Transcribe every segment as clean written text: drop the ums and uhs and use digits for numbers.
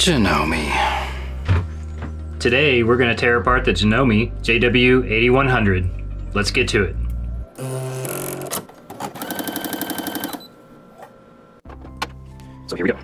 Janome. Today we're going to tear apart the Janome JW8100. Let's get to it. So here we go.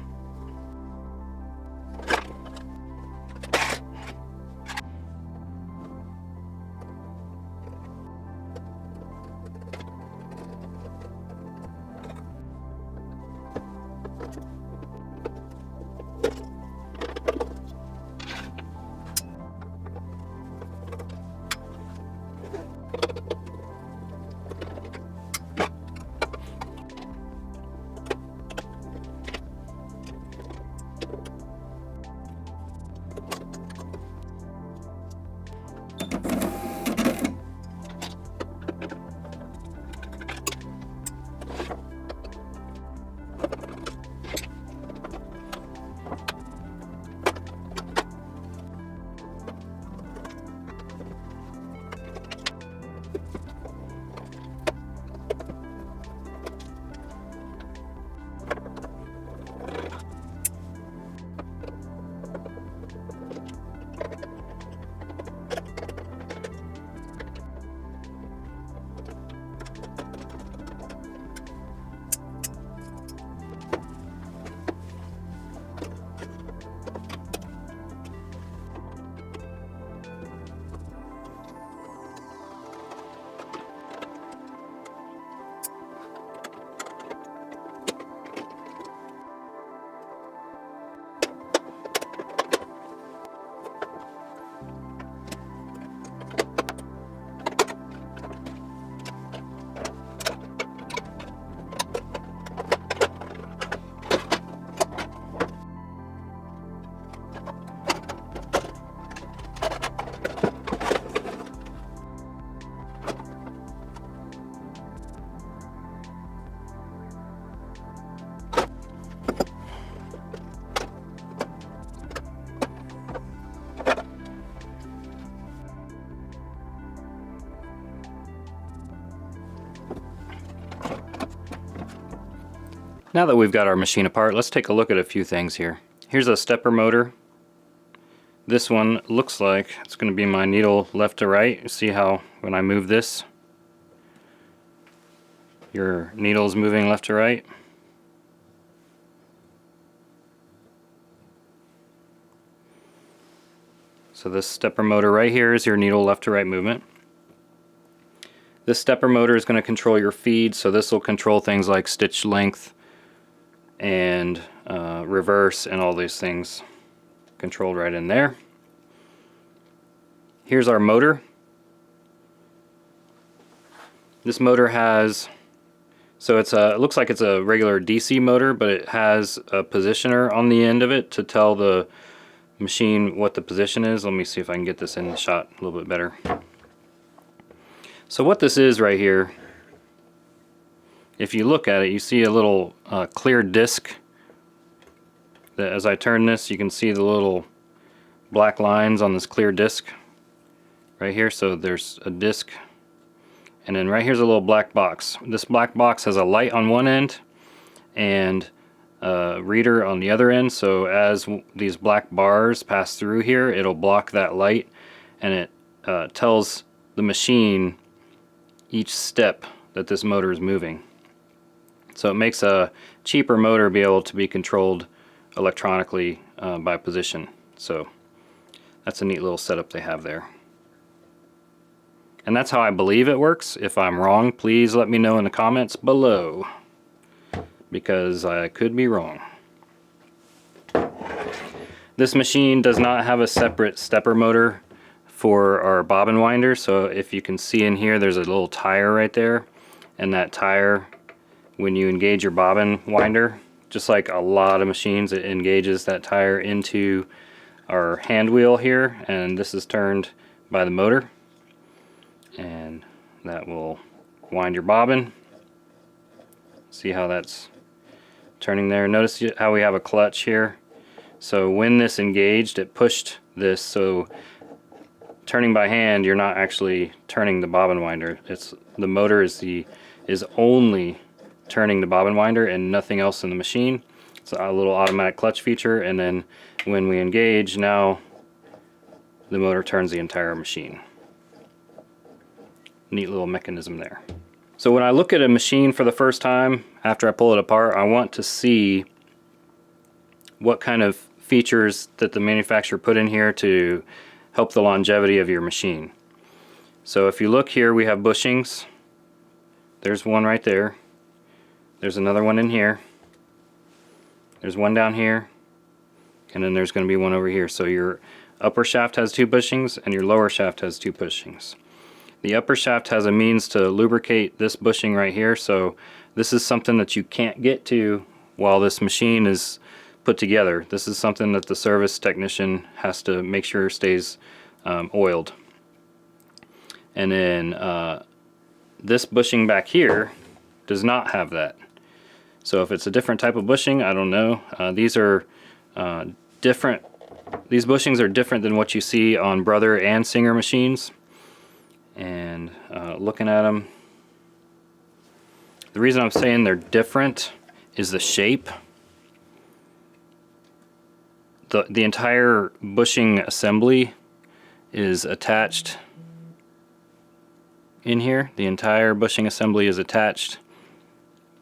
Now that we've got our machine apart, let's take a look at a few things here. Here's a stepper motor. This one looks like it's going to be my needle left to right. See how when I move this, your needle is moving left to right? So this stepper motor right here is your needle left to right movement. This stepper motor is going to control your feed, so this will control things like stitch length and reverse and all these things controlled right in there. Here's our motor. This motor has, so it looks like it's a regular DC motor, but it has a positioner on the end of it to tell the machine what the position is. Let me see if I can get this in the shot a little bit better. So what this is right here, if you look at it, you see a little clear disc. That as I turn this, you can see the little black lines on this clear disc right here. So there's a disc, and then right here's a little black box. This black box has a light on one end and a reader on the other end. So as these black bars pass through here, it'll block that light, and it tells the machine each step that this motor is moving. So it makes a cheaper motor be able to be controlled electronically by position. So that's a neat little setup they have there. And that's how I believe it works. If I'm wrong, please let me know in the comments below, because I could be wrong. This machine does not have a separate stepper motor for our bobbin winder. So if you can see in here, there's a little tire right there, and that tire, when you engage your bobbin winder, just like a lot of machines, it engages that tire into our hand wheel here, and this is turned by the motor, and that will wind your bobbin. See how that's turning there? Notice how we have a clutch here. So when this engaged, it pushed this, so turning by hand, you're not actually turning the bobbin winder. It's the motor is only turning the bobbin winder and nothing else in the machine. It's a little automatic clutch feature, and then when we engage, now the motor turns the entire machine. Neat little mechanism there. So when I look at a machine for the first time, after I pull it apart, I want to see what kind of features that the manufacturer put in here to help the longevity of your machine. So if you look here, we have bushings. There's one right there. There's another one in here. There's one down here. And then there's going to be one over here. So your upper shaft has 2 bushings and your lower shaft has 2 bushings. The upper shaft has a means to lubricate this bushing right here, so this is something that you can't get to while this machine is put together. This is something that the service technician has to make sure stays oiled. And then this bushing back here does not have that. So if it's a different type of bushing, I don't know. These are different. These bushings are different than what you see on Brother and Singer machines. And looking at them, the reason I'm saying they're different is the shape. The entire bushing assembly is attached in here. The entire bushing assembly is attached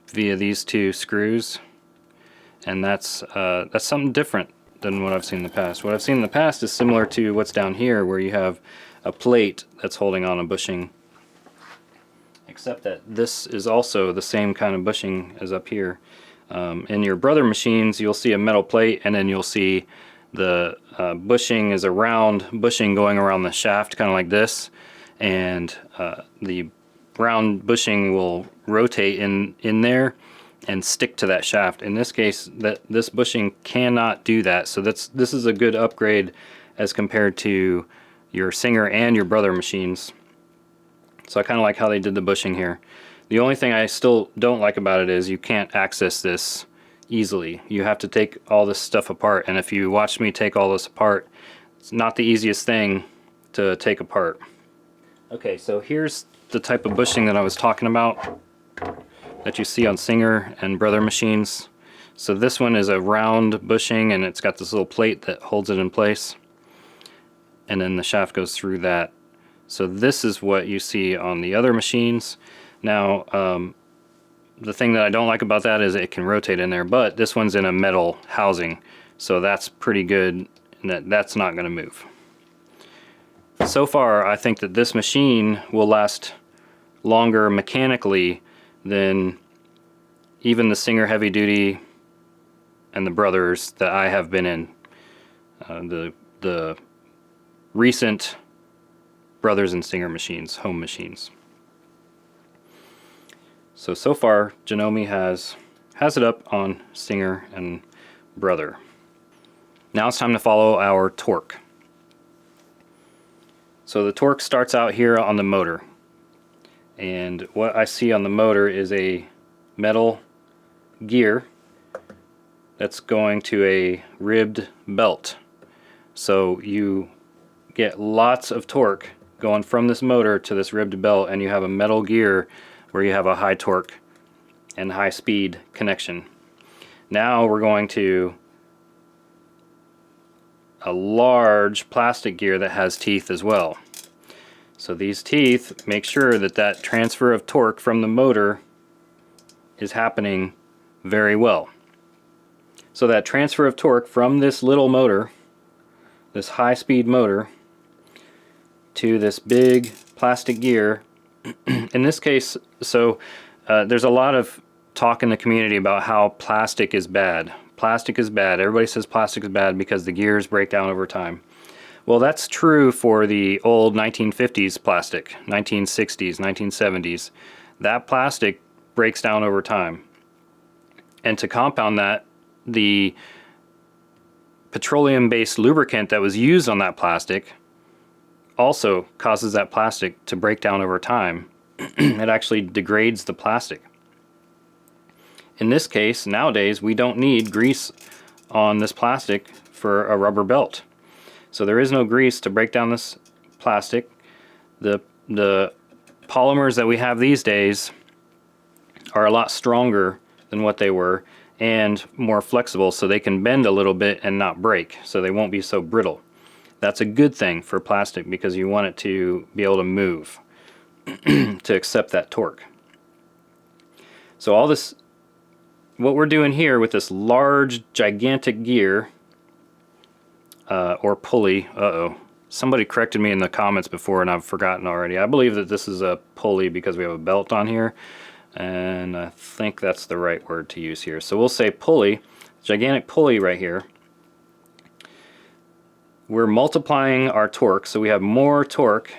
via these 2 screws, and that's something different than what I've seen in the past. What I've seen in the past is similar to what's down here, where you have a plate that's holding on a bushing, except that this is also the same kind of bushing as up here. In your Brother machines, you'll see a metal plate, and then you'll see the bushing is a round bushing going around the shaft, kind of like this, and the round bushing will rotate in there and stick to that shaft. In this case, this bushing cannot do that, so this is a good upgrade as compared to your Singer and your Brother machines. So I kind of like how they did the bushing here. The only thing I still don't like about it is you can't access this easily. You have to take all this stuff apart, and if you watch me take all this apart, it's not the easiest thing to take apart. Okay, so here's the type of bushing that I was talking about that you see on Singer and Brother machines. So this one is a round bushing, and it's got this little plate that holds it in place, and then the shaft goes through that. So this is what you see on the other machines. Now the thing that I don't like about that is it can rotate in there, but this one's in a metal housing, so that's pretty good, and that's not going to move. So far I think that this machine will last longer mechanically than even the Singer heavy duty and the Brothers that I have been in. The recent Brothers and Singer machines, home machines. So far Janome has it up on Singer and Brother. Now it's time to follow our torque. So the torque starts out here on the motor, and what I see on the motor is a metal gear that's going to a ribbed belt. So you get lots of torque going from this motor to this ribbed belt, and you have a metal gear where you have a high torque and high speed connection. Now we're going to a large plastic gear that has teeth as well. So these teeth make sure that that transfer of torque from the motor is happening very well. So that transfer of torque from this little motor, this high speed motor, to this big plastic gear, in this case, there's a lot of talk in the community about how plastic is bad. Plastic is bad. Everybody says plastic is bad because the gears break down over time. Well, that's true for the old 1950s plastic, 1960s, 1970s. That plastic breaks down over time. And to compound that, the petroleum-based lubricant that was used on that plastic also causes that plastic to break down over time. It actually degrades the plastic. In this case, nowadays, we don't need grease on this plastic for a rubber belt. So there is no grease to break down this plastic. The polymers that we have these days are a lot stronger than what they were, and more flexible, so they can bend a little bit and not break, so they won't be so brittle. That's a good thing for plastic because you want it to be able to move to accept that torque. So all this, what we're doing here with this large gigantic gear or pulley, somebody corrected me in the comments before and I've forgotten already. I believe that this is a pulley because we have a belt on here, and I think that's the right word to use here. So we'll say pulley, gigantic pulley right here. We're multiplying our torque, so we have more torque,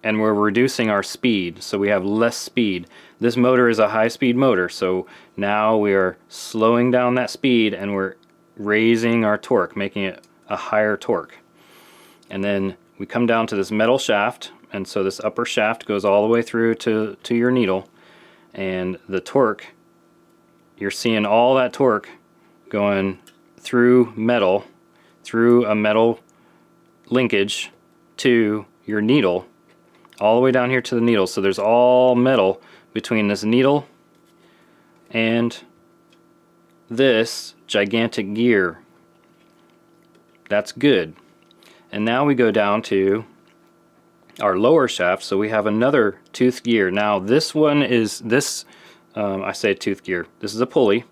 and we're reducing our speed, so we have less speed. This motor is a high-speed motor, so now we are slowing down that speed and we're raising our torque, making it a higher torque. And then we come down to this metal shaft, and so this upper shaft goes all the way through to your needle, and the torque, you're seeing all that torque going through metal, through a metal linkage to your needle, all the way down here to the needle. So there's all metal between this needle and this gigantic gear. That's good. And now we go down to our lower shaft, so we have another tooth gear. Now this one is I say tooth gear, this is a pulley.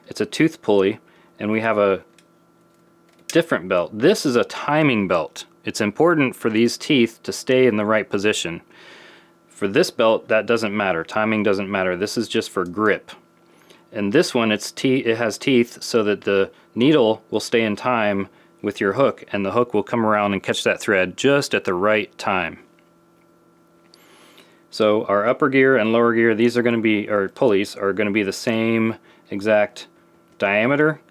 It's a tooth pulley, and we have a different belt. This is a timing belt. It's important for these teeth to stay in the right position. For this belt, that doesn't matter. Timing doesn't matter. This is just for grip. And this one, it has teeth so that the needle will stay in time with your hook, and the hook will come around and catch that thread just at the right time. So our upper gear and lower gear, these are going to be, or pulleys, are going to be the same exact diameter,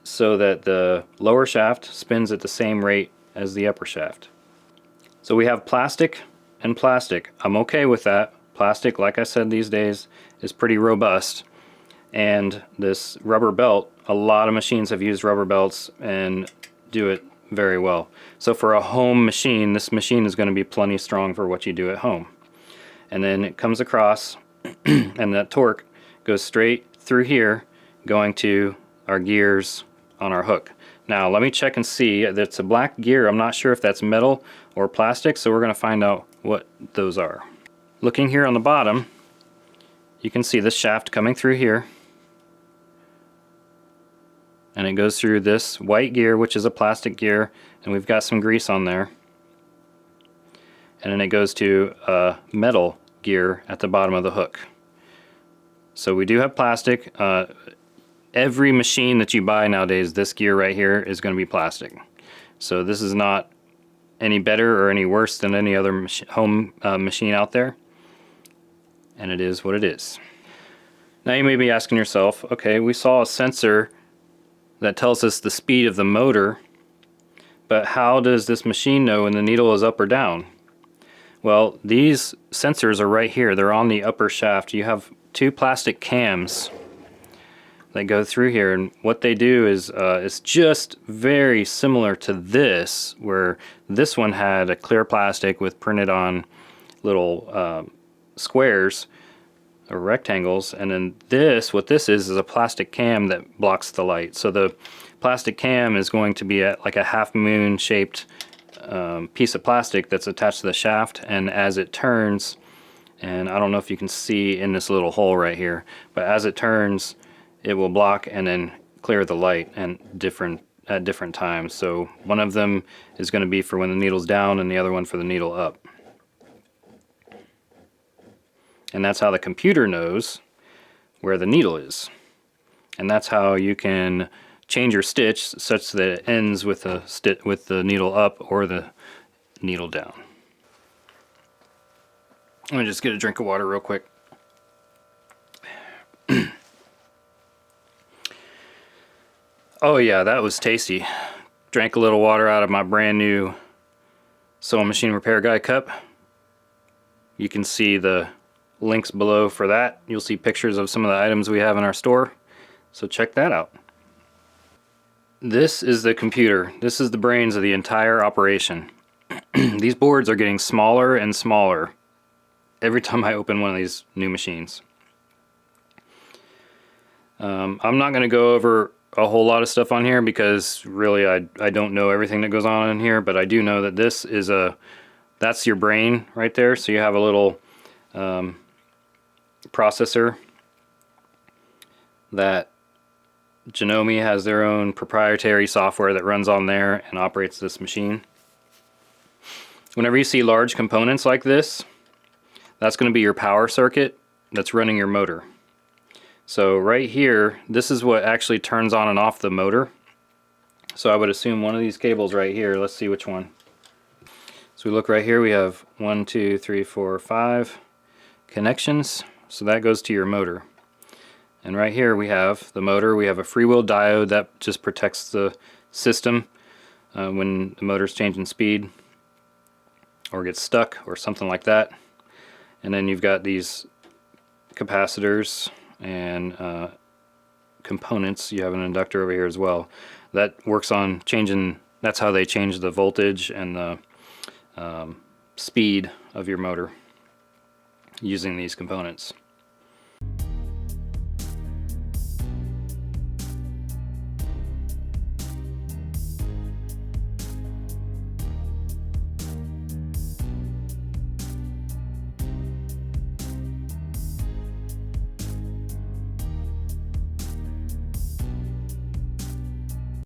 so that the lower shaft spins at the same rate as the upper shaft. So we have plastic and plastic. I'm okay with that. Plastic, like I said, these days is pretty robust. And this rubber belt, a lot of machines have used rubber belts and do it very well. So for a home machine, this machine is going to be plenty strong for what you do at home. And then it comes across and that torque goes straight through here, going to our gears on our hook. Now let me check and see. It's a black gear. I'm not sure if that's metal or plastic, so we're going to find out what those are. Looking here on the bottom, you can see this shaft coming through here, and it goes through this white gear, which is a plastic gear, and we've got some grease on there, and then it goes to a metal gear at the bottom of the hook. So we do have plastic. Every machine that you buy nowadays, this gear right here is going to be plastic. So this is not any better or any worse than any other home machine out there. And it is what it is. Now you may be asking yourself, okay, we saw a sensor that tells us the speed of the motor, but how does this machine know when the needle is up or down? Well, these sensors are right here. They're on the upper shaft. You have two plastic cams that go through here, and what they do is it's just very similar to this, where this one had a clear plastic with printed on little squares or rectangles, and then this, what this is a plastic cam that blocks the light. So the plastic cam is going to be like a half moon shaped piece of plastic that's attached to the shaft, and as it turns, and I don't know if you can see in this little hole right here, but as it turns, it will block and then clear the light and at different times. So one of them is going to be for when the needle's down, and the other one for the needle up. And that's how the computer knows where the needle is. And that's how you can change your stitch such that it ends with the needle up or the needle down. Let me just get a drink of water real quick. Oh yeah, that was tasty. Drank a little water out of my brand new Sewing Machine Repair Guy cup. You can see the links below for that. You'll see pictures of some of the items we have in our store, so check that out. This is the computer. This is the brains of the entire operation. These boards are getting smaller and smaller every time I open one of these new machines. I'm not going to go over a whole lot of stuff on here because really I don't know everything that goes on in here, but I do know that this is that's your brain right there. So you have a little processor that Janome has their own proprietary software that runs on there and operates this machine. Whenever you see large components like this, that's going to be your power circuit that's running your motor. So right here, this is what actually turns on and off the motor. So I would assume one of these cables right here, let's see which one. So we look right here, we have 1, 2, 3, 4, 5 connections. So that goes to your motor. And right here we have the motor, we have a freewheel diode that just protects the system when the motor's changing speed or gets stuck or something like that. And then you've got these capacitors and components. You have an inductor over here as well. That works on changing, that's how they change the voltage and the speed of your motor using these components.